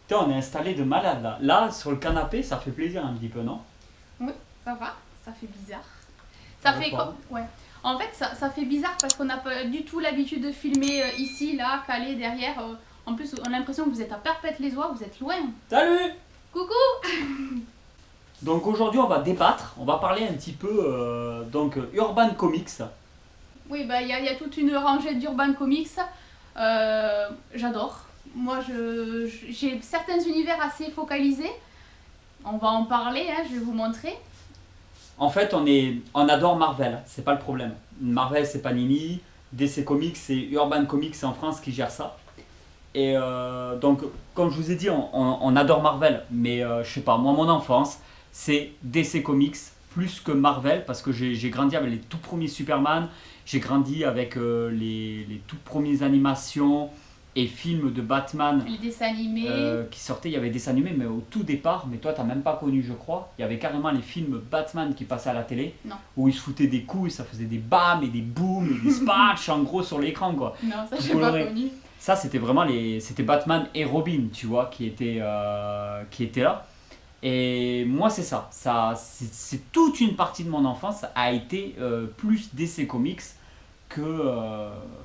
Putain, on est installé de malade là. Là, sur le canapé, ça fait plaisir un petit peu, non? Oui, ça va, ça fait bizarre. Ça Ça va fait pas. comme. Ouais. En fait, ça fait bizarre parce qu'on n'a pas du tout l'habitude de filmer ici, là, calé derrière. En plus, on a l'impression que vous êtes à Perpète-les-Oies, vous êtes loin. Salut! Coucou! Donc aujourd'hui, on va débattre, on va parler un petit peu Urban Comics. Oui, bah il y a toute une rangée d'Urban Comics. J'adore. Moi, j'ai certains univers assez focalisés. On va en parler, hein, je vais vous montrer. En fait, on adore Marvel, c'est pas le problème. Marvel, c'est Panini, DC Comics, c'est Urban Comics en France qui gère ça. Et donc, comme je vous ai dit, on adore Marvel, mais je sais pas, moi, mon enfance, c'est DC Comics plus que Marvel, parce que j'ai grandi avec les tout premiers Superman, j'ai grandi avec les tout premières animations et films de Batman Les dessins animés. qui sortaient. Il y avait des dessins animés, mais au tout départ, mais toi, t'as même pas connu, je crois. Il y avait carrément les films Batman qui passaient à la télé, Non. où ils se foutaient des coups et ça faisait des bams et des booms et des spatchs en gros sur l'écran, quoi. Non, ça, Tout j'ai pas coloré. connu. Ça, c'était vraiment c'était Batman et Robin, tu vois, qui étaient là. Et moi, c'est ça. C'est toute une partie de mon enfance a été plus DC Comics Que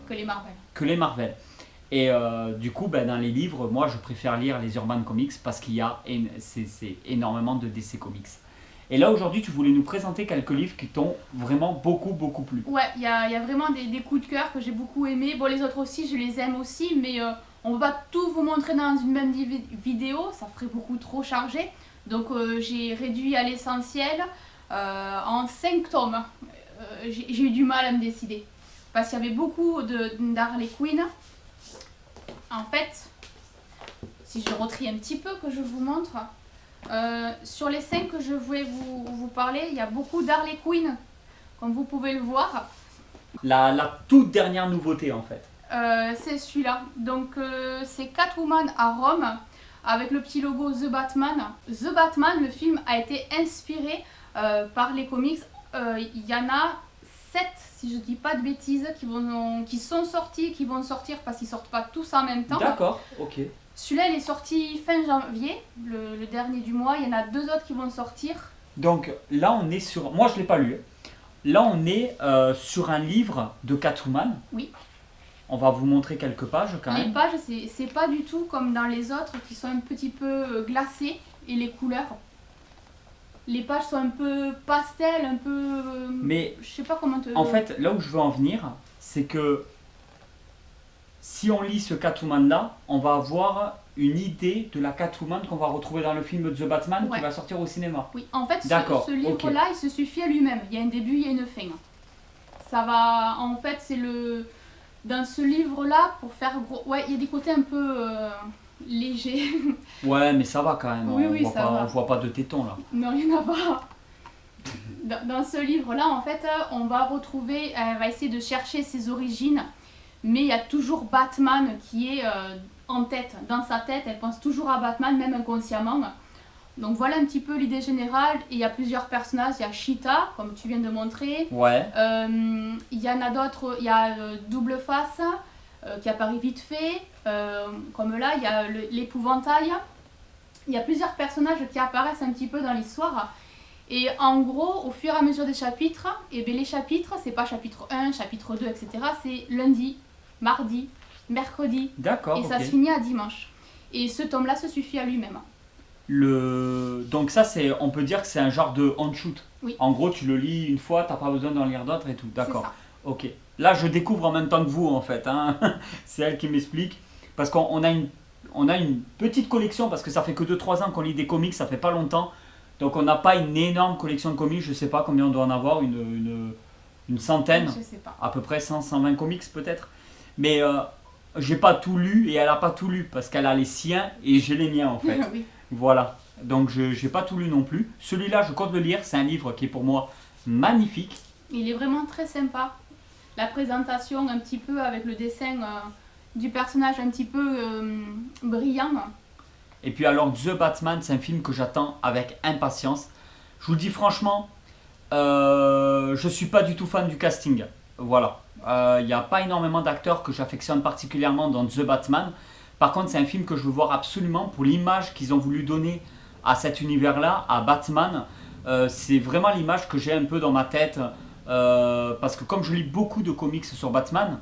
les Marvel. que les Marvel. Et du coup, ben, dans les livres, moi, je préfère lire les Urban Comics parce qu'il y a c'est énormément de DC Comics. Et là, aujourd'hui, tu voulais nous présenter quelques livres qui t'ont vraiment beaucoup plu. Ouais, il y a vraiment des coups de cœur que j'ai beaucoup aimés. Bon, les autres aussi, je les aime aussi, mais on va pas tout vous montrer dans une même vidéo, ça ferait beaucoup trop chargé. Donc j'ai réduit à l'essentiel en 5 tomes. J'ai eu du mal à me décider. Parce qu'il y avait beaucoup d'Harley Quinn. En fait, si je retrie un petit peu que je vous montre, sur les 5 que je voulais vous parler, il y a beaucoup d'Harley Quinn, comme vous pouvez le voir. La toute dernière nouveauté, en fait. C'est celui-là. Donc c'est Catwoman à Rome avec le petit logo The Batman. The Batman, le film a été inspiré par les comics. Il y en a 7, si je dis pas de bêtises, qui sont sortis, qui vont sortir parce qu'ils sortent pas tous en même temps. D'accord, ok. Celui-là, il est sorti fin janvier, le dernier du mois. Il y en a 2 autres qui vont sortir. Donc là, on est sur. Moi, je l'ai pas lu. Là, on est sur un livre de Catwoman. Oui. On va vous montrer quelques pages quand Les même. pages, c'est pas du tout comme dans les autres qui sont un petit peu glacées et les couleurs. Les pages sont un peu pastel, un peu. Mais Je sais pas comment te. en fait, là où je veux en venir, c'est que si on lit ce Catwoman-là, on va avoir une idée de la Catwoman qu'on va retrouver dans le film The Batman Ouais. qui va sortir au cinéma. Oui, en fait, D'accord, ce livre-là, il se suffit à lui-même. Il y a un début, il y a une fin. Ça va. En fait, c'est le. Dans ce livre-là, pour faire gros. Ouais, il y a des côtés un peu légers. Ouais, mais ça va quand même. Oui, oui, ça va. On voit pas de tétons là. Non, il n'y en a pas. Dans ce livre-là, en fait, on va retrouver, elle va essayer de chercher ses origines, mais il y a toujours Batman qui est en tête, dans sa tête, elle pense toujours à Batman, même inconsciemment. Donc voilà un petit peu l'idée générale, et il y a plusieurs personnages, il y a Cheetah, comme tu viens de montrer, Ouais. il y en a d'autres, il y a Double Face, qui apparaît vite fait, comme là, il y a l'épouvantail. Il y a plusieurs personnages qui apparaissent un petit peu dans l'histoire. Et en gros, au fur et à mesure des chapitres, et bien les chapitres, c'est pas chapitre 1, chapitre 2, etc. C'est lundi, mardi, mercredi. D'accord. Et ça Ok. se finit à dimanche. Et ce tome-là se suffit à lui-même. Donc ça, on peut dire que c'est un genre de on-shoot. Oui. En gros, tu le lis une fois, t'as pas besoin d'en lire d'autres et tout. C'est D'accord. ça. Ok. Là, je découvre en même temps que vous, en fait. Hein. C'est elle qui m'explique. Parce qu'on a une petite collection, parce que ça fait que 2-3 ans qu'on lit des comics, ça fait pas longtemps. Donc on n'a pas une énorme collection de comics, je sais pas combien on doit en avoir, une centaine, Je sais pas. à peu près 100-120 comics peut-être. Mais j'ai pas tout lu et elle a pas tout lu, parce qu'elle a les siens et j'ai les miens en fait. Oui. Voilà. Donc je n'ai pas tout lu non plus. Celui-là, je compte le lire, c'est un livre qui est pour moi magnifique. Il est vraiment très sympa. La présentation un petit peu avec le dessin du personnage un petit peu brillant. Et puis alors The Batman, c'est un film que j'attends avec impatience. Je vous le dis franchement, je suis pas du tout fan du casting. Voilà. Il n'y a pas énormément d'acteurs que j'affectionne particulièrement dans The Batman. Par contre, c'est un film que je veux voir absolument pour l'image qu'ils ont voulu donner à cet univers-là, à Batman. C'est vraiment l'image que j'ai un peu dans ma tête. Parce que comme je lis beaucoup de comics sur Batman,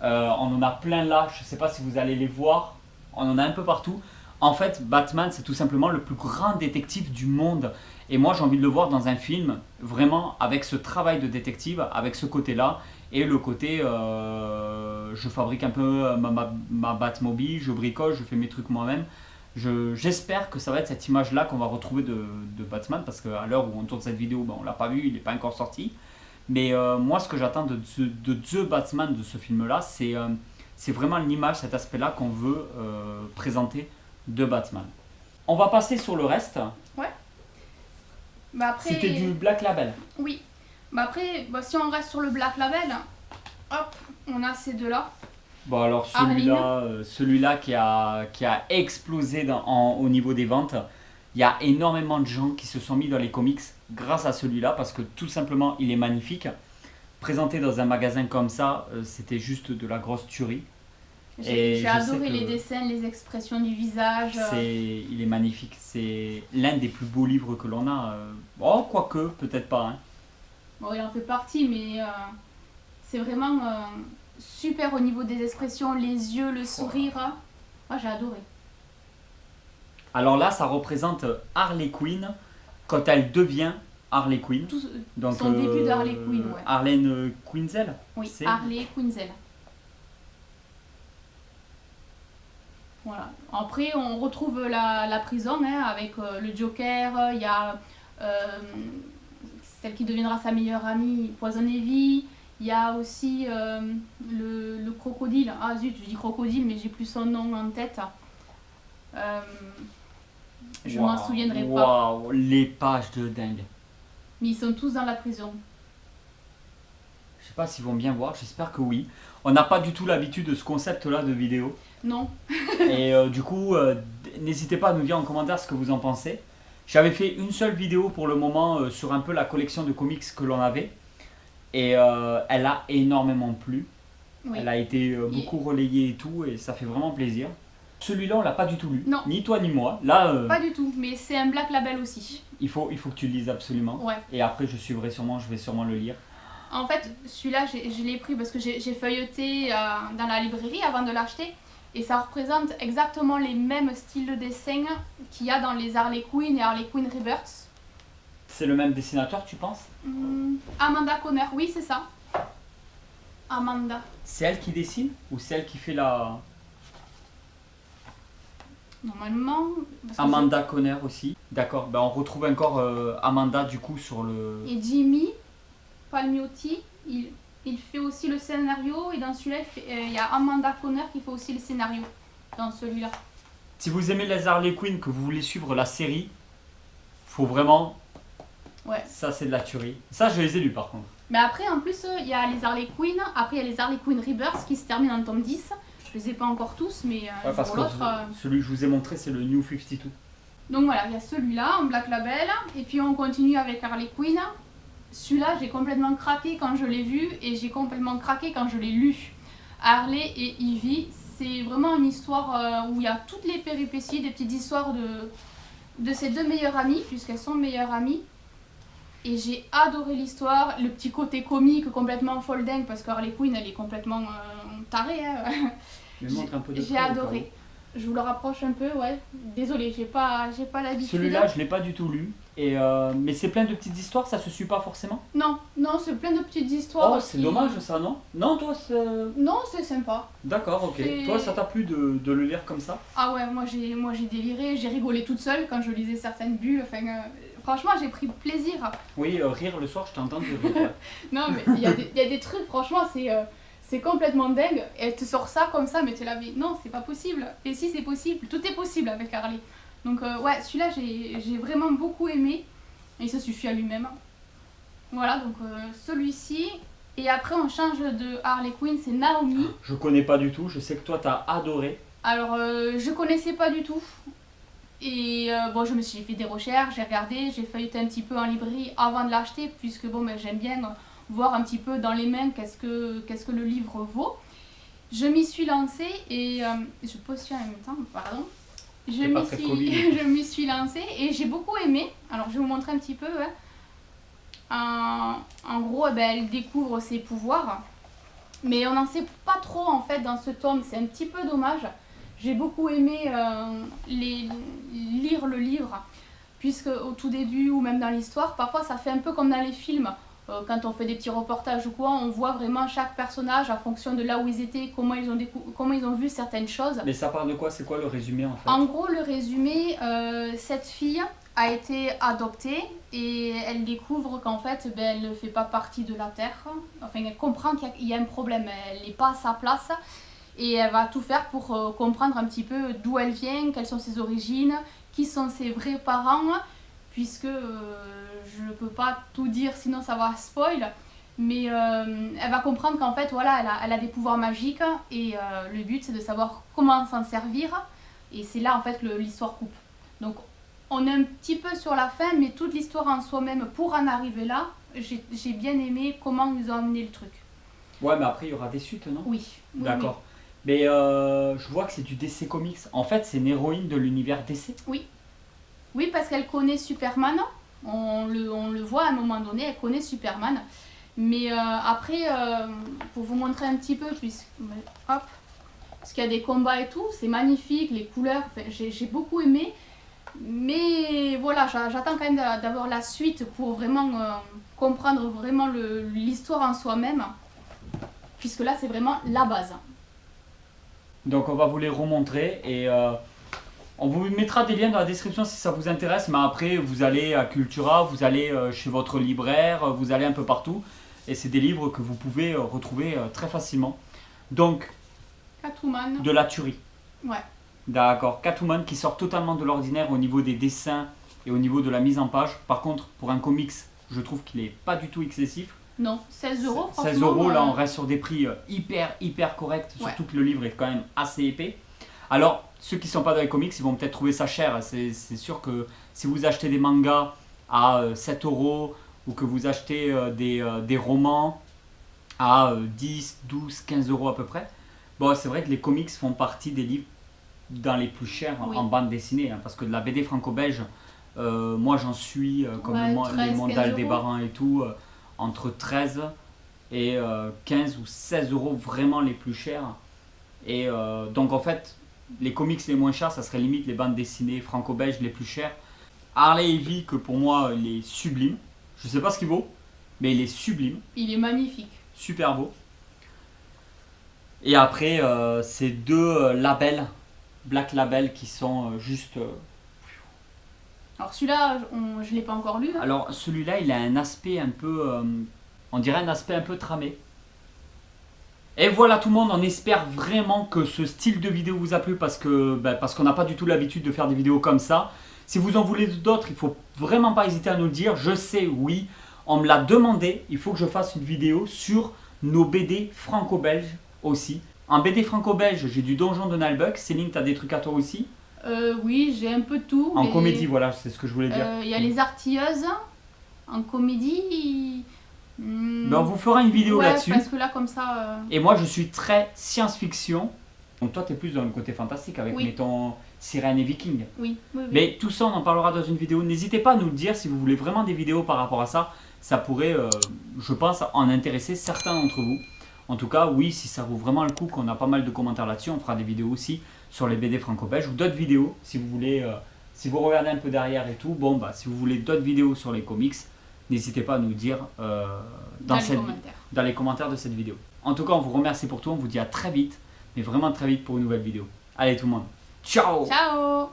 on en a plein là, je ne sais pas si vous allez les voir, on en a un peu partout. En fait, Batman, c'est tout simplement le plus grand détective du monde. Et moi, j'ai envie de le voir dans un film, vraiment avec ce travail de détective, avec ce côté-là. Et le côté, je fabrique un peu ma Batmobile, je bricole, je fais mes trucs moi-même. J'espère que ça va être cette image-là qu'on va retrouver de Batman, parce qu'à l'heure où on tourne cette vidéo, ben, on ne l'a pas vu, il n'est pas encore sorti. Mais moi, ce que j'attends de The Batman, de ce film-là, c'est vraiment l'image, cet aspect-là qu'on veut présenter de Batman. On va passer sur le reste. Ouais. Bah après... C'était du Black Label. Oui. Bah après, bah si on reste sur le Black Label, hop, on a ces deux-là. Bon alors celui-là qui a explosé au niveau des ventes. Il y a énormément de gens qui se sont mis dans les comics grâce à celui-là parce que tout simplement il est magnifique. Présenté dans un magasin comme ça, c'était juste de la grosse tuerie. J'ai adoré les dessins, les expressions du visage. Il est magnifique. C'est l'un des plus beaux livres que l'on a. Oh, quoique, peut-être pas. Hein. Bon, il en fait partie, mais c'est vraiment super au niveau des expressions, les yeux, le sourire. Moi, j'ai adoré. Alors là, ça représente Harley Quinn quand elle devient Harley Quinn. Donc, son début d'Harley Quinn, ouais. Harley Quinzel. Oui, Harley Quinzel. Voilà. Après, on retrouve la prison hein, avec le Joker. Il y a celle qui deviendra sa meilleure amie, Poison Ivy. Il y a aussi le crocodile. Ah zut, je dis crocodile, mais j'ai plus son nom en tête. Je m'en souviendrai pas. Waouh, les pages de dingue. Mais ils sont tous dans la prison. Je sais pas s'ils vont bien voir, j'espère que oui. On n'a pas du tout l'habitude de ce concept-là de vidéo. Non. Et du coup, n'hésitez pas à nous dire en commentaire ce que vous en pensez. J'avais fait une seule vidéo pour le moment sur un peu la collection de comics que l'on avait. Et elle a énormément plu. Oui. Elle a été beaucoup relayée et tout, et ça fait vraiment plaisir. Celui-là, on l'a pas du tout lu. Non. Ni toi ni moi. Là, pas du tout, mais c'est un Black Label aussi. Il faut que tu le lises absolument. Ouais. Et après, je vais sûrement le lire. En fait, celui-là, je l'ai pris parce que j'ai feuilleté dans la librairie avant de l'acheter. Et ça représente exactement les mêmes styles de dessin qu'il y a dans les Harley Quinn et Harley Quinn Rebirth. C'est le même dessinateur, tu penses? Amanda Conner, oui, c'est ça. Amanda. C'est elle qui dessine ou c'est elle qui fait la... Normalement... Amanda Conner aussi. D'accord, ben on retrouve encore Amanda du coup sur le... Et Jimmy Palmiotti, il fait aussi le scénario et dans celui-là, il y a Amanda Conner qui fait aussi le scénario dans celui-là. Si vous aimez les Harley Quinn, que vous voulez suivre la série, faut vraiment... Ouais. Ça c'est de la tuerie. Ça je les ai lus par contre. Mais après en plus il y a les Harley Quinn, après il y a les Harley Quinn Rebirth qui se terminent en tome 10. Je les ai pas encore tous mais ouais, parce que celui que je vous ai montré c'est le New 52. Donc voilà, il y a celui-là en Black Label et puis on continue avec Harley Quinn. Celui-là, j'ai complètement craqué quand je l'ai vu et j'ai complètement craqué quand je l'ai lu. Harley et Ivy, c'est vraiment une histoire où il y a toutes les péripéties, des petites histoires de ces deux meilleures amies, puisqu'elles sont meilleures amies. Et j'ai adoré l'histoire, le petit côté comique complètement folding, parce que Harley Quinn, elle est complètement tarée. Hein. J'ai adoré. Je vous le rapproche un peu, ouais. Désolée, j'ai pas l'habitude. Celui-là, je l'ai pas du tout lu. Et mais c'est plein de petites histoires, ça se suit pas forcément? Non, c'est plein de petites histoires. Oh, c'est dommage ça, non? Non, toi c'est... Non, c'est sympa. D'accord, ok. Toi, ça t'a plu de le lire comme ça? Ah ouais, moi j'ai déliré, j'ai rigolé toute seule quand je lisais certaines bulles. Enfin, franchement, j'ai pris plaisir. Oui, rire le soir, je t'ai entendu rire. Non, mais il y a des trucs, franchement, c'est complètement dingue. Et elle te sort ça comme ça, mais tu l'avais. Non, c'est pas possible. Et si, c'est possible. Tout est possible avec Harley. Donc ouais, celui-là j'ai vraiment beaucoup aimé, et il se suffit à lui-même. Voilà, donc celui-ci, et après on change de Harley Quinn, c'est Naomi. Je connais pas du tout, je sais que toi t'as adoré. Alors je connaissais pas du tout, et bon j'ai fait des recherches, j'ai regardé, j'ai feuilleté un petit peu en librairie avant de l'acheter, puisque bon j'aime bien voir un petit peu dans les mains qu'est-ce que le livre vaut. Je m'y suis lancée et je postule en même temps, pardon. Je m'y suis lancée et j'ai beaucoup aimé. Alors je vais vous montrer un petit peu. En gros, elle découvre ses pouvoirs. Mais on n'en sait pas trop en fait dans ce tome. C'est un petit peu dommage. J'ai beaucoup aimé lire le livre. Puisque au tout début ou même dans l'histoire, parfois ça fait un peu comme dans les films. Quand on fait des petits reportages ou quoi, on voit vraiment chaque personnage en fonction de là où ils étaient, comment ils ont vu certaines choses. Mais ça parle de quoi? C'est quoi le résumé en fait? En gros, le résumé, cette fille a été adoptée et elle découvre qu'en fait, elle ne fait pas partie de la Terre. Enfin, elle comprend qu'il y a un problème, elle n'est pas à sa place. Et elle va tout faire pour comprendre un petit peu d'où elle vient, quelles sont ses origines, qui sont ses vrais parents, puisque je ne peux pas tout dire sinon ça va spoil, mais elle va comprendre qu'en fait voilà, elle a des pouvoirs magiques et le but c'est de savoir comment s'en servir et c'est là en fait que l'histoire coupe. Donc on est un petit peu sur la fin, mais toute l'histoire en soi-même pour en arriver là, j'ai bien aimé comment ils ont amené le truc. Ouais, mais après il y aura des suites, non? Oui. D'accord. Mais je vois que c'est du DC Comics. En fait, c'est une héroïne de l'univers DC. Oui, parce qu'elle connaît Superman. On le voit à un moment donné, elle connaît Superman. Mais après, pour vous montrer un petit peu, hop, parce qu'il y a des combats et tout, c'est magnifique, les couleurs, j'ai beaucoup aimé. Mais voilà, j'attends quand même d'avoir la suite pour vraiment comprendre vraiment l'histoire en soi-même. Puisque là, c'est vraiment la base. Donc on va vous les remontrer et on vous mettra des liens dans la description si ça vous intéresse. Mais après, vous allez à Cultura, vous allez chez votre libraire, vous allez un peu partout. Et c'est des livres que vous pouvez retrouver très facilement. Donc, Catwoman. De la tuerie. Ouais. D'accord. Catwoman qui sort totalement de l'ordinaire au niveau des dessins et au niveau de la mise en page. Par contre, pour un comics, je trouve qu'il n'est pas du tout excessif. Non, 16 €. 16 €, là on reste sur des prix hyper corrects, surtout que le livre est quand même assez épais. Alors, ceux qui ne sont pas dans les comics, ils vont peut-être trouver ça cher. C'est sûr que si vous achetez des mangas à 7 € ou que vous achetez des romans à 10, 12, 15 € à peu près, bon, c'est vrai que les comics font partie des livres dans les plus chers en bande dessinée. Parce que de la BD franco-belge, moi j'en suis, comme les Mondes Aldébaran et tout, entre 13 et 15 ou 16 € vraiment les plus chers. Et donc en fait, les comics les moins chers, ça serait limite les bandes dessinées franco-belges les plus chères. Harley Heavy, que pour moi il est sublime. Je sais pas ce qu'il vaut, mais il est sublime. Il est magnifique. Super beau. Et après, ces deux labels, Black Label, qui sont juste... Alors celui-là, je ne l'ai pas encore lu. Alors celui-là, il a un aspect un peu... on dirait un aspect un peu tramé. Et voilà tout le monde, on espère vraiment que ce style de vidéo vous a plu parce qu'on n'a pas du tout l'habitude de faire des vidéos comme ça. Si vous en voulez d'autres, il ne faut vraiment pas hésiter à nous le dire. Je sais, oui, on me l'a demandé, il faut que je fasse une vidéo sur nos BD franco-belges aussi. En BD franco-belge, j'ai du Donjon de Nalbuck. Céline, tu as des trucs à toi aussi? Oui, j'ai un peu de tout. En comédie, voilà, c'est ce que je voulais dire. Il y a les Artilleuses. En comédie... on vous fera une vidéo là-dessus. Parce que là, comme ça... Et moi, je suis très science-fiction. Donc toi, tu es plus dans le côté fantastique avec, mettons, Sirène et Viking. Oui. Mais tout ça, on en parlera dans une vidéo. N'hésitez pas à nous le dire si vous voulez vraiment des vidéos par rapport à ça. Ça pourrait, je pense, en intéresser certains d'entre vous. En tout cas, oui, si ça vaut vraiment le coup, qu'on a pas mal de commentaires là-dessus, on fera des vidéos aussi sur les BD franco-belges ou d'autres vidéos si vous voulez, si vous regardez un peu derrière et tout. Bon, si vous voulez d'autres vidéos sur les comics, n'hésitez pas à nous dire dans les commentaires de cette vidéo. En tout cas, on vous remercie pour tout, on vous dit à très vite, mais vraiment très vite pour une nouvelle vidéo. Allez tout le monde, ciao! Ciao!